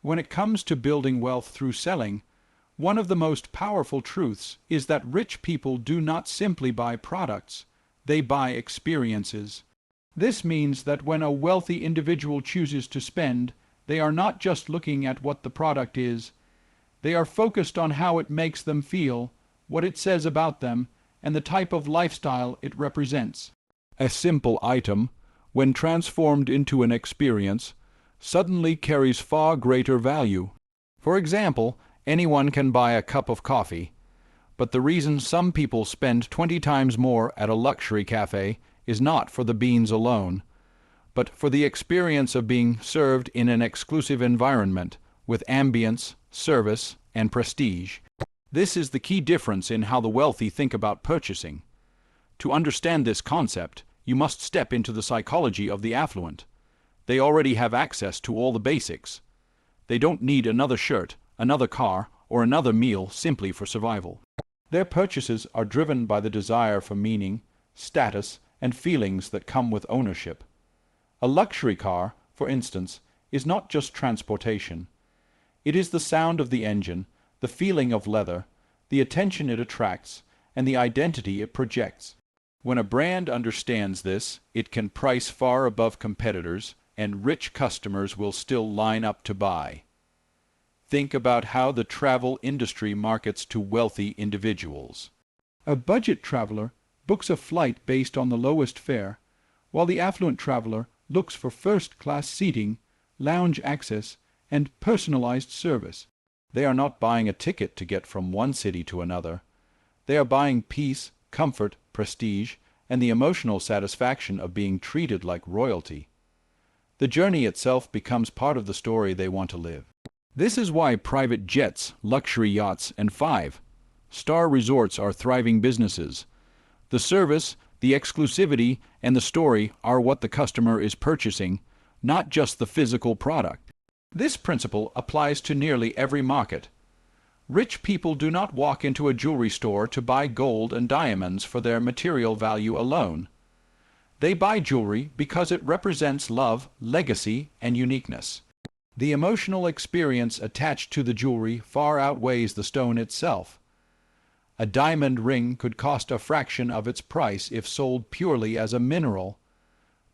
When it comes to building wealth through selling, one of the most powerful truths is that rich people do not simply buy products, they buy experiences. This means that when a wealthy individual chooses to spend, they are not just looking at what the product is. They are focused on how it makes them feel, what it says about them, and the type of lifestyle it represents. A simple item, when transformed into an experience, suddenly carries far greater value. For example, anyone can buy a cup of coffee, but the reason some people spend 20 times more at a luxury cafe is not for the beans alone, but for the experience of being served in an exclusive environment with ambience, service, and prestige. This is the key difference in how the wealthy think about purchasing. To understand this concept, you must step into the psychology of the affluent. They already have access to all the basics. They don't need another shirt, another car, or another meal simply for survival. Their purchases are driven by the desire for meaning, status, and feelings that come with ownership. A luxury car, for instance, is not just transportation. It is the sound of the engine, the feeling of leather, the attention it attracts, and the identity it projects. When a brand understands this, it can price far above competitors, and rich customers will still line up to buy. Think about how the travel industry markets to wealthy individuals. A budget traveler books a flight based on the lowest fare, while the affluent traveler looks for first-class seating, lounge access, and personalized service. They are not buying a ticket to get from one city to another. They are buying peace, comfort, prestige, and the emotional satisfaction of being treated like royalty. The journey itself becomes part of the story they want to live. This is why private jets, luxury yachts, and five-star resorts are thriving businesses. The service, the exclusivity, and the story are what the customer is purchasing, not just the physical product. This principle applies to nearly every market. Rich people do not walk into a jewelry store to buy gold and diamonds for their material value alone. They buy jewelry because it represents love, legacy, and uniqueness. The emotional experience attached to the jewelry far outweighs the stone itself. A diamond ring could cost a fraction of its price if sold purely as a mineral,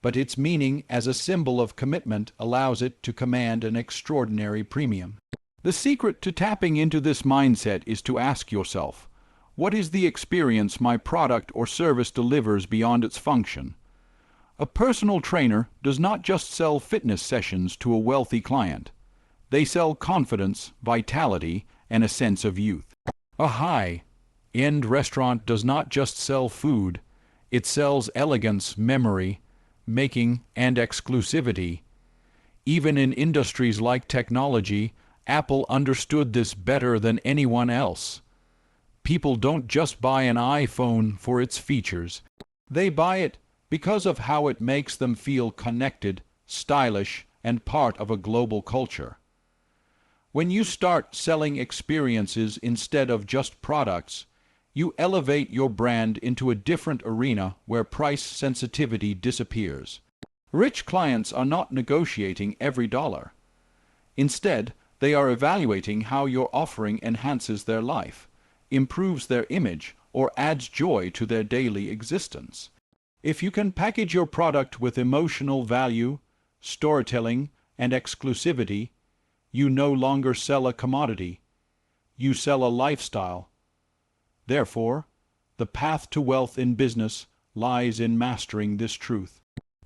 but its meaning as a symbol of commitment allows it to command an extraordinary premium. The secret to tapping into this mindset is to ask yourself, what is the experience my product or service delivers beyond its function? A personal trainer does not just sell fitness sessions to a wealthy client. They sell confidence, vitality, and a sense of youth. A high-end restaurant does not just sell food. It sells elegance, memory, making, and exclusivity. Even in industries like technology, Apple understood this better than anyone else. People don't just buy an iPhone for its features. They buy it because of how it makes them feel connected, stylish, and part of a global culture. When you start selling experiences instead of just products, you elevate your brand into a different arena where price sensitivity disappears. Rich clients are not negotiating every dollar. Instead, they are evaluating how your offering enhances their life, improves their image, or adds joy to their daily existence. If you can package your product with emotional value, storytelling, and exclusivity, you no longer sell a commodity. You sell a lifestyle. Therefore, the path to wealth in business lies in mastering this truth.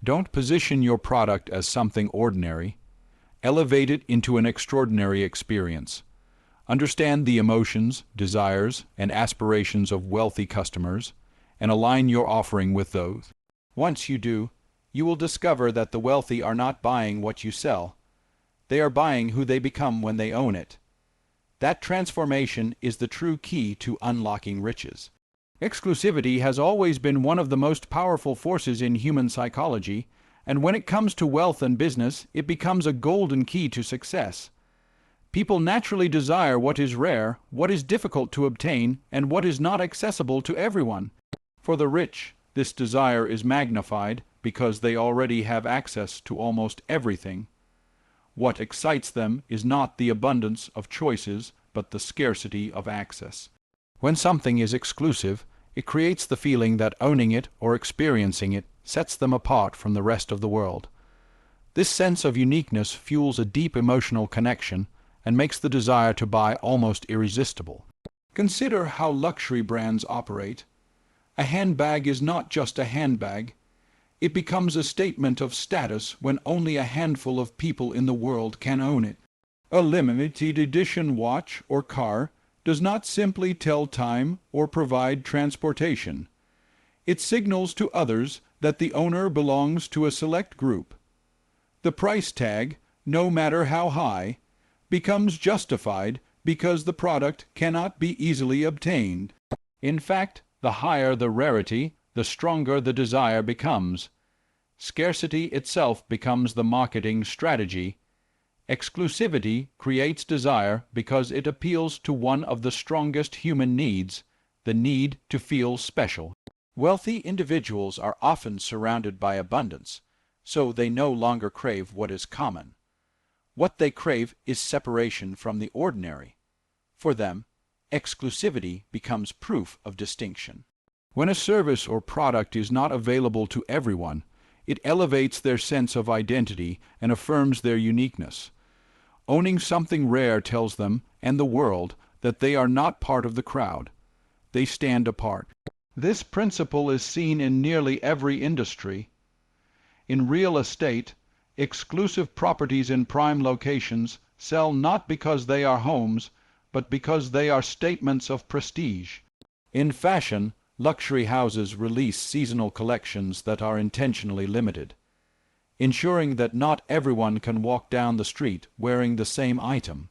Don't position your product as something ordinary. Elevate it into an extraordinary experience. Understand the emotions, desires, and aspirations of wealthy customers, and align your offering with those. Once you do, you will discover that the wealthy are not buying what you sell. They are buying who they become when they own it. That transformation is the true key to unlocking riches. Exclusivity has always been one of the most powerful forces in human psychology, and when it comes to wealth and business, it becomes a golden key to success. People naturally desire what is rare, what is difficult to obtain, and what is not accessible to everyone. For the rich, this desire is magnified because they already have access to almost everything. What excites them is not the abundance of choices, but the scarcity of access. When something is exclusive, it creates the feeling that owning it or experiencing it sets them apart from the rest of the world. This sense of uniqueness fuels a deep emotional connection and makes the desire to buy almost irresistible. Consider how luxury brands operate. A handbag is not just a handbag. It becomes a statement of status when only a handful of people in the world can own it. A limited edition watch or car does not simply tell time or provide transportation. It signals to others that the owner belongs to a select group. The price tag, no matter how high, becomes justified because the product cannot be easily obtained. In fact, the higher the rarity, the stronger the desire becomes. Scarcity itself becomes the marketing strategy. Exclusivity creates desire because it appeals to one of the strongest human needs, the need to feel special. Wealthy individuals are often surrounded by abundance, so they no longer crave what is common. What they crave is separation from the ordinary. For them, exclusivity becomes proof of distinction. When a service or product is not available to everyone, it elevates their sense of identity and affirms their uniqueness. Owning something rare tells them and the world that they are not part of the crowd. They stand apart. This principle is seen in nearly every industry. In real estate, exclusive properties in prime locations sell not because they are homes, but because they are statements of prestige. In fashion, luxury houses release seasonal collections that are intentionally limited, ensuring that not everyone can walk down the street wearing the same item.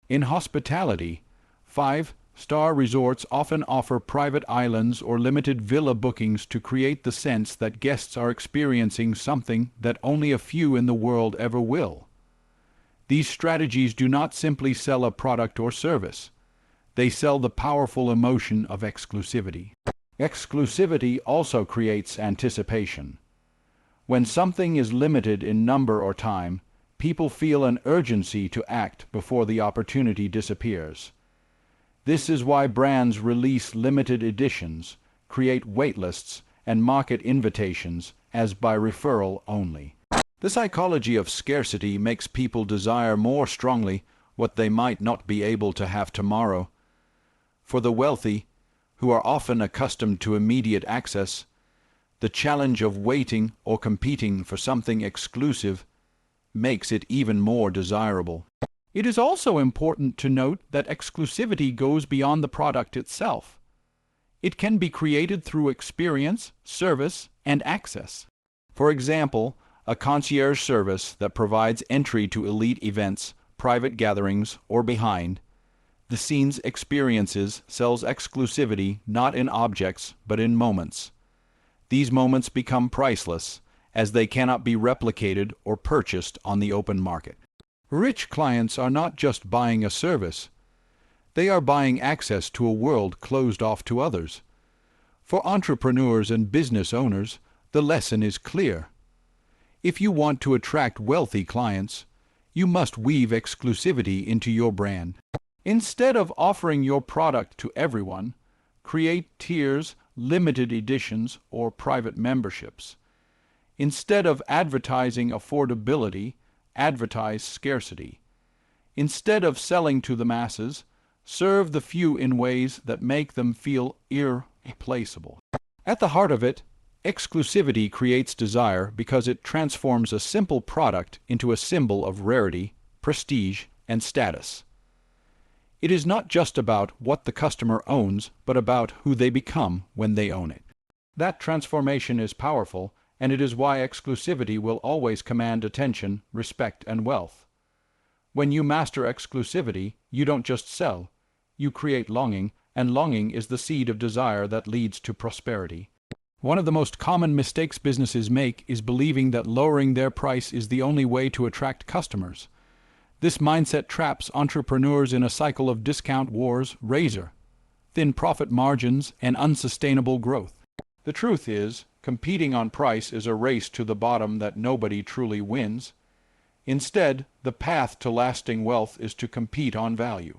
In hospitality, five-star resorts often offer private islands or limited villa bookings to create the sense that guests are experiencing something that only a few in the world ever will. These strategies do not simply sell a product or service. They sell the powerful emotion of exclusivity. Exclusivity also creates anticipation. When something is limited in number or time, people feel an urgency to act before the opportunity disappears. This is why brands release limited editions, create waitlists, and market invitations as by referral only. The psychology of scarcity makes people desire more strongly what they might not be able to have tomorrow. For the wealthy, who are often accustomed to immediate access, the challenge of waiting or competing for something exclusive makes it even more desirable. It is also important to note that exclusivity goes beyond the product itself. It can be created through experience, service, and access. For example, a concierge service that provides entry to elite events, private gatherings, or behind-the-scenes experiences sells exclusivity not in objects but in moments. These moments become priceless, as they cannot be replicated or purchased on the open market. Rich clients are not just buying a service. They are buying access to a world closed off to others. For entrepreneurs and business owners, the lesson is clear. If you want to attract wealthy clients, you must weave exclusivity into your brand. Instead of offering your product to everyone, create tiers, limited editions, or private memberships. Instead of advertising affordability, advertise scarcity. Instead of selling to the masses, serve the few in ways that make them feel irreplaceable. At the heart of it, exclusivity creates desire because it transforms a simple product into a symbol of rarity, prestige, and status. It is not just about what the customer owns, but about who they become when they own it. That transformation is powerful, and it is why exclusivity will always command attention, respect, and wealth. When you master exclusivity, you don't just sell, you create longing, and longing is the seed of desire that leads to prosperity. One of the most common mistakes businesses make is believing that lowering their price is the only way to attract customers. This mindset traps entrepreneurs in a cycle of discount wars, thin profit margins, and unsustainable growth. The truth is, competing on price is a race to the bottom that nobody truly wins. Instead, the path to lasting wealth is to compete on value.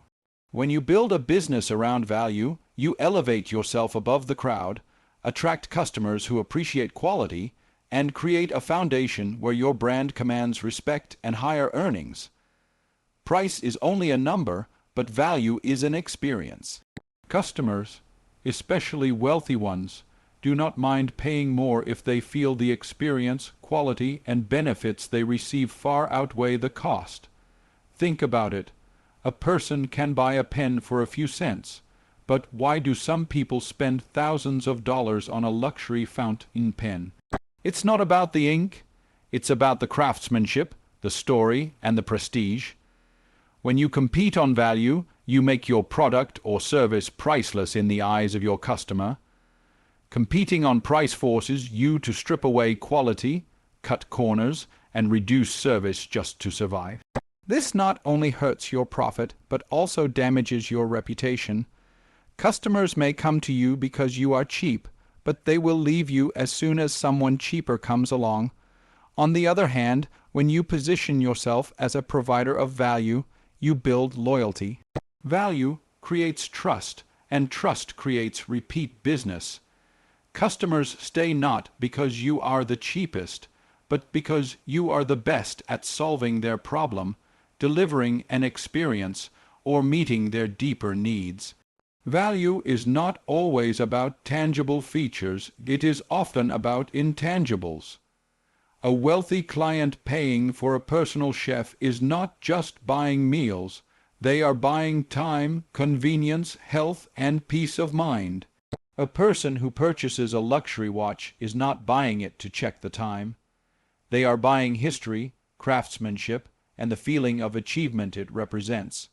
When you build a business around value, you elevate yourself above the crowd, attract customers who appreciate quality, and create a foundation where your brand commands respect and higher earnings. Price is only a number, but value is an experience. Customers, especially wealthy ones, do not mind paying more if they feel the experience, quality, and benefits they receive far outweigh the cost. Think about it. A person can buy a pen for a few cents, but why do some people spend thousands of dollars on a luxury fountain pen? It's not about the ink, it's about the craftsmanship, the story, and the prestige. When you compete on value, you make your product or service priceless in the eyes of your customer. Competing on price forces you to strip away quality, cut corners, and reduce service just to survive. This not only hurts your profit, but also damages your reputation. Customers may come to you because you are cheap, but they will leave you as soon as someone cheaper comes along. On the other hand, when you position yourself as a provider of value, you build loyalty. Value creates trust, and trust creates repeat business. Customers stay not because you are the cheapest, but because you are the best at solving their problem, delivering an experience, or meeting their deeper needs. Value is not always about tangible features, it is often about intangibles. A wealthy client paying for a personal chef is not just buying meals, they are buying time, convenience, health, and peace of mind. A person who purchases a luxury watch is not buying it to check the time. They are buying history, craftsmanship, and the feeling of achievement it represents.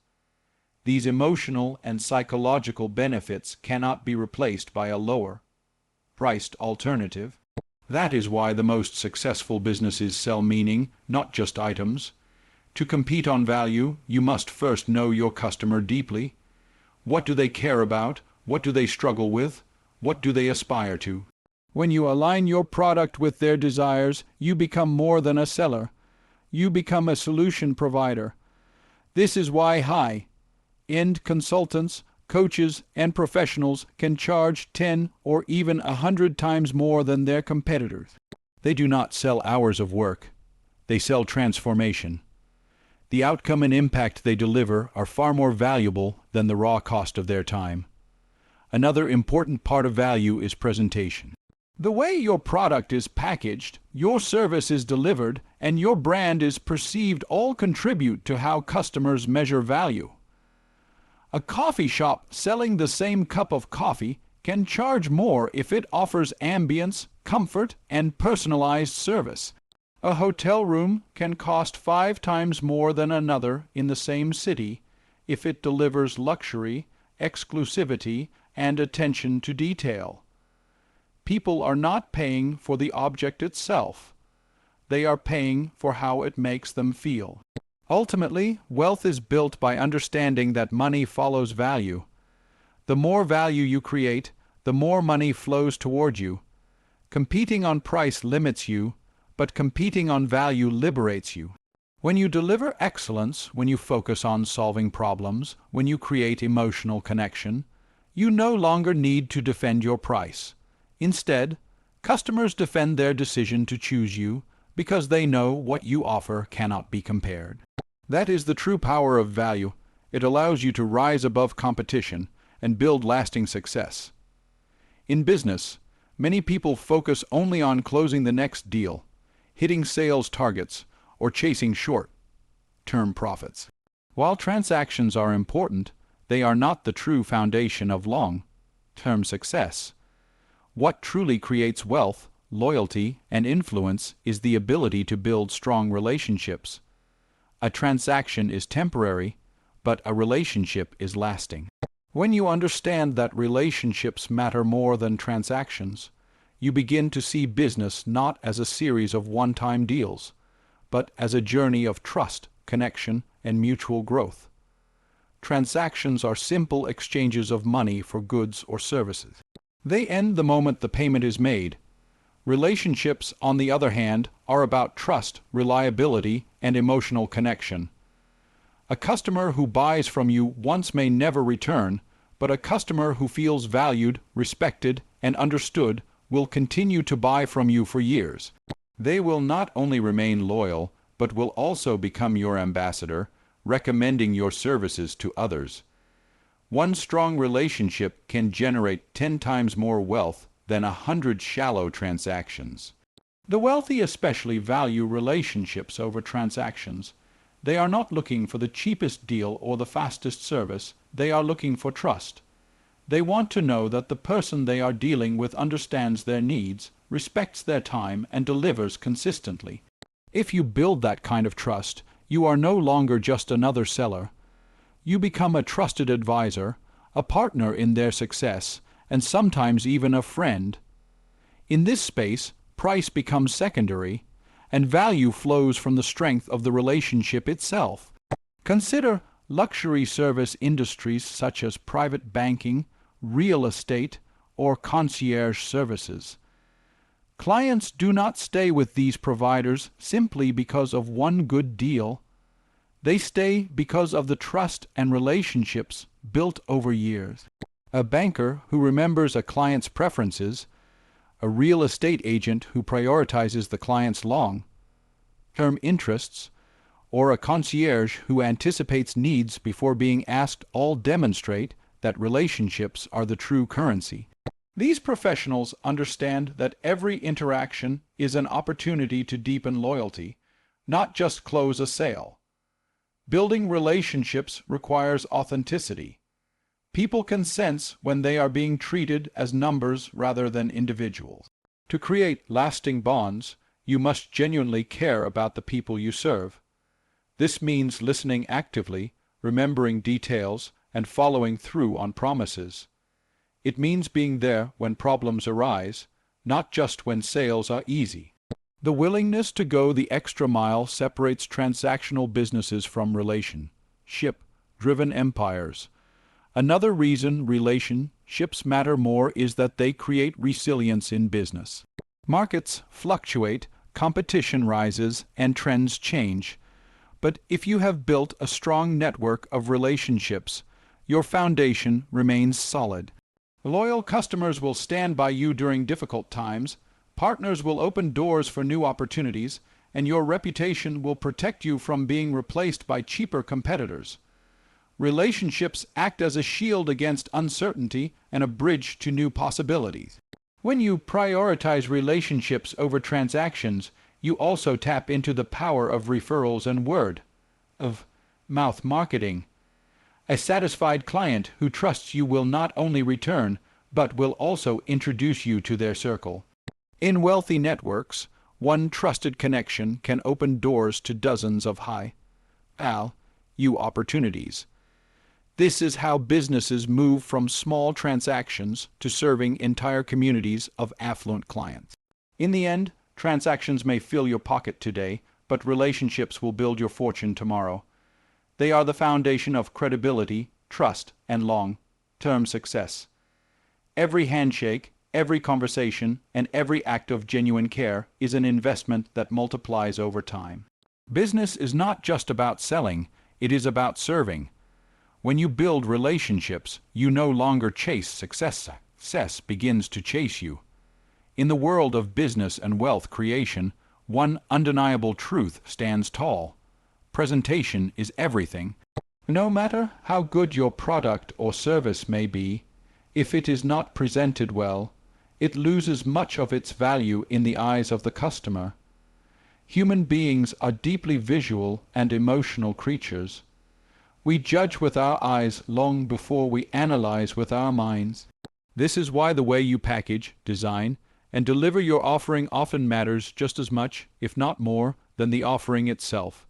These emotional and psychological benefits cannot be replaced by a lower-priced alternative. That is why the most successful businesses sell meaning, not just items. To compete on value, you must first know your customer deeply. What do they care about? What do they struggle with? What do they aspire to? When you align your product with their desires, you become more than a seller. You become a solution provider. This is why high-end consultants, coaches, and professionals can charge 10 or even 100 times more than their competitors. They do not sell hours of work. They sell transformation. The outcome and impact they deliver are far more valuable than the raw cost of their time. Another important part of value is presentation. The way your product is packaged, your service is delivered, and your brand is perceived all contribute to how customers measure value. A coffee shop selling the same cup of coffee can charge more if it offers ambience, comfort, and personalized service. A hotel room can cost 5 times more than another in the same city if it delivers luxury, exclusivity, and attention to detail. People are not paying for the object itself. They are paying for how it makes them feel. Ultimately, wealth is built by understanding that money follows value. The more value you create, the more money flows toward you. Competing on price limits you, but competing on value liberates you. When you deliver excellence, when you focus on solving problems, when you create emotional connection, you no longer need to defend your price. Instead, customers defend their decision to choose you because they know what you offer cannot be compared. That is the true power of value. It allows you to rise above competition and build lasting success. In business, many people focus only on closing the next deal, hitting sales targets, or chasing short-term profits. While transactions are important, they are not the true foundation of long-term success. What truly creates wealth, loyalty, and influence is the ability to build strong relationships. A transaction is temporary, but a relationship is lasting. When you understand that relationships matter more than transactions, you begin to see business not as a series of one-time deals, but as a journey of trust, connection, and mutual growth. Transactions are simple exchanges of money for goods or services. They end the moment the payment is made. Relationships, on the other hand, are about trust, reliability, and emotional connection. A customer who buys from you once may never return, but a customer who feels valued, respected, and understood will continue to buy from you for years. They will not only remain loyal, but will also become your ambassador, recommending your services to others. One strong relationship can generate 10 times more wealth than 100 shallow transactions. The wealthy especially value relationships over transactions. They are not looking for the cheapest deal or the fastest service. They are looking for trust. They want to know that the person they are dealing with understands their needs, respects their time, and delivers consistently. If you build that kind of trust, you are no longer just another seller. You become a trusted advisor, a partner in their success, and sometimes even a friend. In this space, price becomes secondary, and value flows from the strength of the relationship itself. Consider luxury service industries such as private banking, real estate, or concierge services. Clients do not stay with these providers simply because of one good deal. They stay because of the trust and relationships built over years. A banker who remembers a client's preferences, a real estate agent who prioritizes the client's long-term interests, or a concierge who anticipates needs before being asked all demonstrate that relationships are the true currency. These professionals understand that every interaction is an opportunity to deepen loyalty, not just close a sale. Building relationships requires authenticity. People can sense when they are being treated as numbers rather than individuals. To create lasting bonds, you must genuinely care about the people you serve. This means listening actively, remembering details, and following through on promises. It means being there when problems arise, not just when sales are easy. The willingness to go the extra mile separates transactional businesses from relationship-driven empires. Another reason relationships matter more is that they create resilience in business. Markets fluctuate, competition rises, and trends change. But if you have built a strong network of relationships, your foundation remains solid. Loyal customers will stand by you during difficult times, partners will open doors for new opportunities, and your reputation will protect you from being replaced by cheaper competitors. Relationships act as a shield against uncertainty and a bridge to new possibilities. When you prioritize relationships over transactions, you also tap into the power of referrals and word-of-mouth marketing. A satisfied client who trusts you will not only return, but will also introduce you to their circle. In wealthy networks, one trusted connection can open doors to dozens of high-value opportunities. This is how businesses move from small transactions to serving entire communities of affluent clients. In the end, transactions may fill your pocket today, but relationships will build your fortune tomorrow. They are the foundation of credibility, trust, and long-term success. Every handshake, every conversation, and every act of genuine care is an investment that multiplies over time. Business is not just about selling, it is about serving. When you build relationships, you no longer chase success. Success begins to chase you. In the world of business and wealth creation, one undeniable truth stands tall. Presentation is everything. No matter how good your product or service may be, if it is not presented well, it loses much of its value in the eyes of the customer. Human beings are deeply visual and emotional creatures. We judge with our eyes long before we analyze with our minds. This is why the way you package, design, and deliver your offering often matters just as much, if not more, than the offering itself.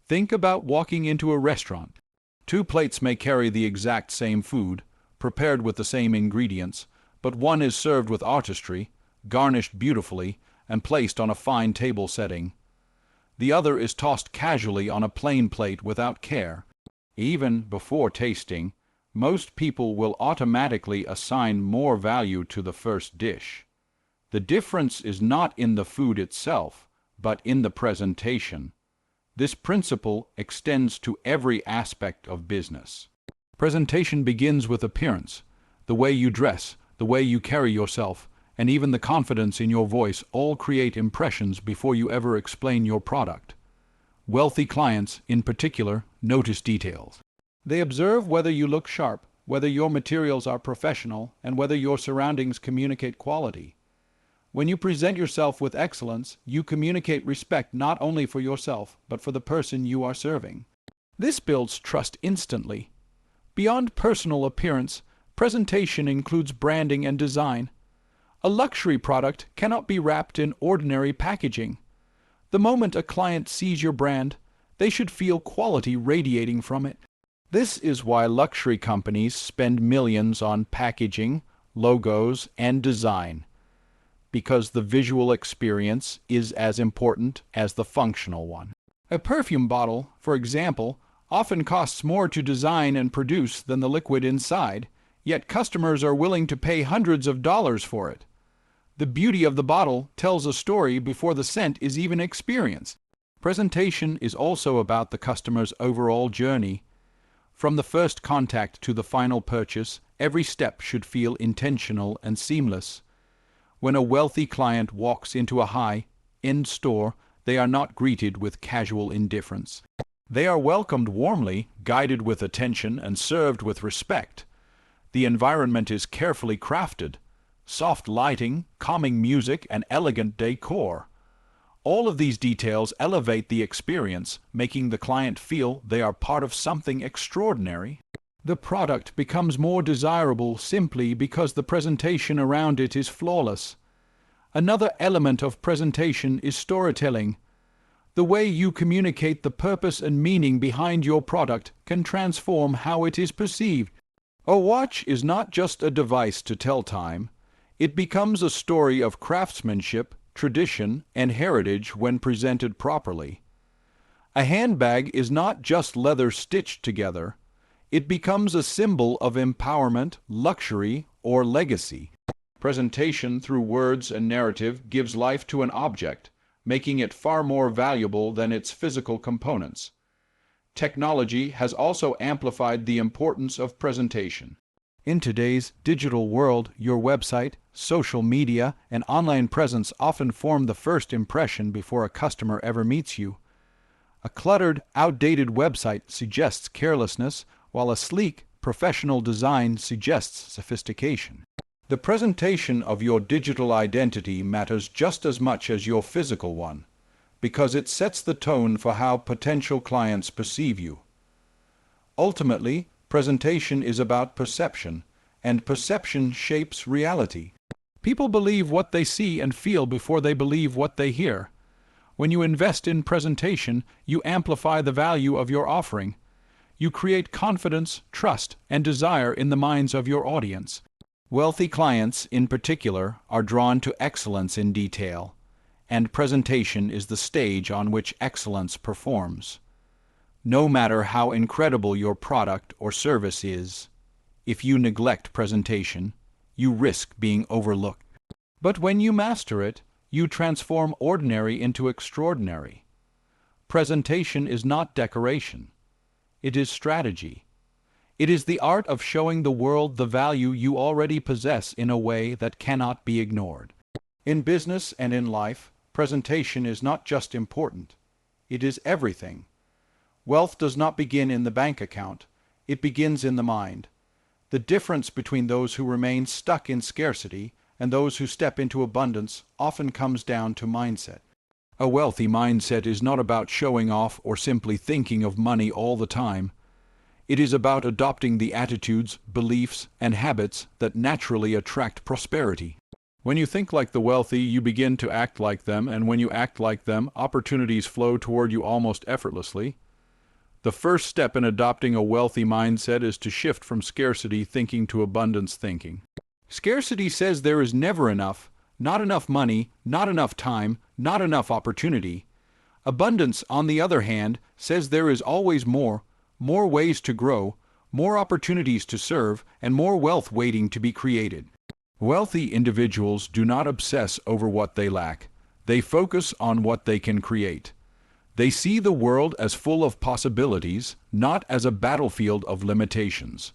Think about walking into a restaurant. Two plates may carry the exact same food, prepared with the same ingredients, but one is served with artistry, garnished beautifully, and placed on a fine table setting. The other is tossed casually on a plain plate without care. Even before tasting, most people will automatically assign more value to the first dish. The difference is not in the food itself, but in the presentation. This principle extends to every aspect of business. Presentation begins with appearance. The way you dress, the way you carry yourself, and even the confidence in your voice all create impressions before you ever explain your product. Wealthy clients, in particular, notice details. They observe whether you look sharp, whether your materials are professional, and whether your surroundings communicate quality. When you present yourself with excellence, you communicate respect not only for yourself, but for the person you are serving. This builds trust instantly. Beyond personal appearance, presentation includes branding and design. A luxury product cannot be wrapped in ordinary packaging. The moment a client sees your brand, they should feel quality radiating from it. This is why luxury companies spend millions on packaging, logos, and design, because the visual experience is as important as the functional one. A perfume bottle, for example, often costs more to design and produce than the liquid inside, yet customers are willing to pay hundreds of dollars for it. The beauty of the bottle tells a story before the scent is even experienced. Presentation is also about the customer's overall journey. From the first contact to the final purchase, every step should feel intentional and seamless. When a wealthy client walks into a high-end store, they are not greeted with casual indifference. They are welcomed warmly, guided with attention, and served with respect. The environment is carefully crafted. Soft lighting, calming music, and elegant decor. All of these details elevate the experience, making the client feel they are part of something extraordinary. The product becomes more desirable simply because the presentation around it is flawless. Another element of presentation is storytelling. The way you communicate the purpose and meaning behind your product can transform how it is perceived. A watch is not just a device to tell time. It becomes a story of craftsmanship, tradition, and heritage when presented properly. A handbag is not just leather stitched together. It becomes a symbol of empowerment, luxury, or legacy. Presentation through words and narrative gives life to an object, making it far more valuable than its physical components. Technology has also amplified the importance of presentation. In today's digital world, your website, social media, and online presence often form the first impression before a customer ever meets you. A cluttered, outdated website suggests carelessness, while a sleek, professional design suggests sophistication. The presentation of your digital identity matters just as much as your physical one, because it sets the tone for how potential clients perceive you. Ultimately, presentation is about perception, and perception shapes reality. People believe what they see and feel before they believe what they hear. When you invest in presentation, you amplify the value of your offering. You create confidence, trust, and desire in the minds of your audience. Wealthy clients, in particular, are drawn to excellence in detail, and presentation is the stage on which excellence performs. No matter how incredible your product or service is, if you neglect presentation, you risk being overlooked. But when you master it, you transform ordinary into extraordinary. Presentation is not decoration. It is strategy. It is the art of showing the world the value you already possess in a way that cannot be ignored. In business and in life, presentation is not just important. It is everything. Wealth does not begin in the bank account. It begins in the mind. The difference between those who remain stuck in scarcity and those who step into abundance often comes down to mindset. A wealthy mindset is not about showing off or simply thinking of money all the time. It is about adopting the attitudes, beliefs, and habits that naturally attract prosperity. When you think like the wealthy, you begin to act like them, and when you act like them, opportunities flow toward you almost effortlessly. The first step in adopting a wealthy mindset is to shift from scarcity thinking to abundance thinking. Scarcity says there is never enough, not enough money, not enough time, not enough opportunity. Abundance, on the other hand, says there is always more ways to grow, more opportunities to serve, and more wealth waiting to be created. Wealthy individuals do not obsess over what they lack. They focus on what they can create. They see the world as full of possibilities, not as a battlefield of limitations.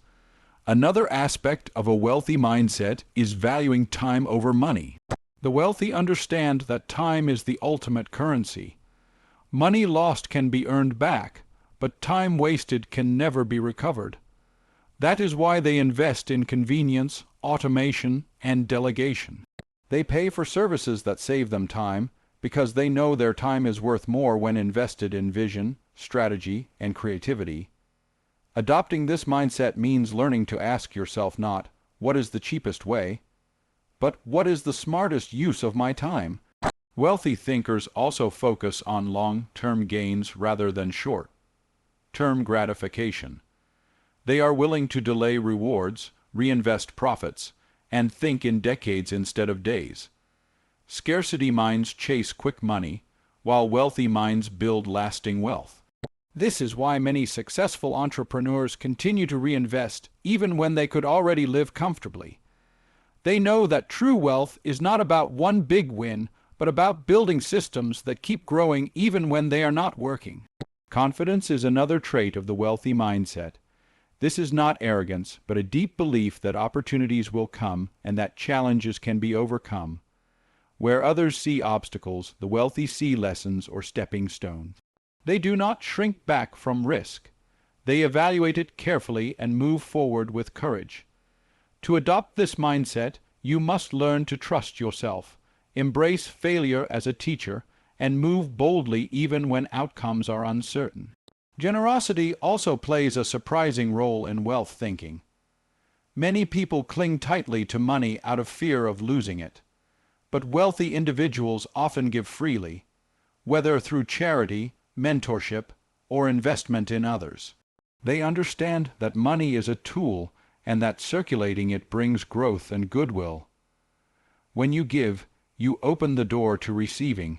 Another aspect of a wealthy mindset is valuing time over money. The wealthy understand that time is the ultimate currency. Money lost can be earned back, but time wasted can never be recovered. That is why they invest in convenience, automation, and delegation. They pay for services that save them time because they know their time is worth more when invested in vision, strategy, and creativity. Adopting this mindset means learning to ask yourself not, "What is the cheapest way?" but "What is the smartest use of my time?" Wealthy thinkers also focus on long-term gains rather than short-term gratification. They are willing to delay rewards, reinvest profits, and think in decades instead of days. Scarcity minds chase quick money, while wealthy minds build lasting wealth. This is why many successful entrepreneurs continue to reinvest even when they could already live comfortably. They know that true wealth is not about one big win, but about building systems that keep growing even when they are not working. Confidence is another trait of the wealthy mindset. This is not arrogance, but a deep belief that opportunities will come and that challenges can be overcome. Where others see obstacles, the wealthy see lessons or stepping stones. They do not shrink back from risk. They evaluate it carefully and move forward with courage. To adopt this mindset, you must learn to trust yourself, embrace failure as a teacher, and move boldly even when outcomes are uncertain. Generosity also plays a surprising role in wealth thinking. Many people cling tightly to money out of fear of losing it. But wealthy individuals often give freely, whether through charity, mentorship, or investment in others. They understand that money is a tool and that circulating it brings growth and goodwill. When you give, you open the door to receiving.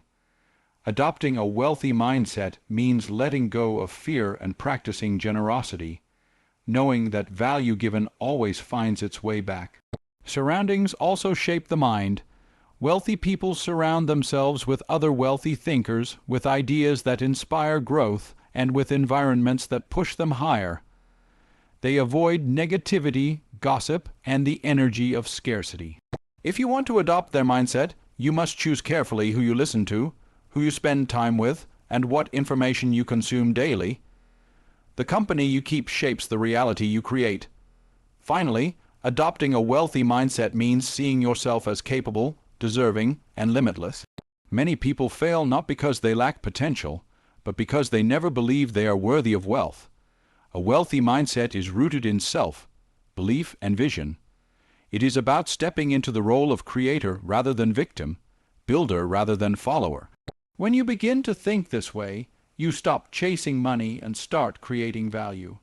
Adopting a wealthy mindset means letting go of fear and practicing generosity, knowing that value given always finds its way back. Surroundings also shape the mind. Wealthy people surround themselves with other wealthy thinkers, with ideas that inspire growth, and with environments that push them higher. They avoid negativity, gossip, and the energy of scarcity. If you want to adopt their mindset, you must choose carefully who you listen to, who you spend time with, and what information you consume daily. The company you keep shapes the reality you create. Finally, adopting a wealthy mindset means seeing yourself as capable, deserving, and limitless. Many people fail not because they lack potential, but because they never believe they are worthy of wealth. A wealthy mindset is rooted in self, belief, and vision. It is about stepping into the role of creator rather than victim, builder rather than follower. When you begin to think this way, you stop chasing money and start creating value.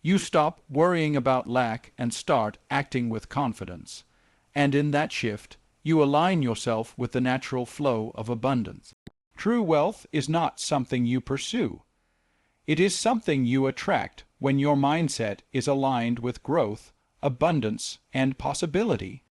You stop worrying about lack and start acting with confidence. And in that shift, you align yourself with the natural flow of abundance. True wealth is not something you pursue. It is something you attract when your mindset is aligned with growth, abundance, and possibility.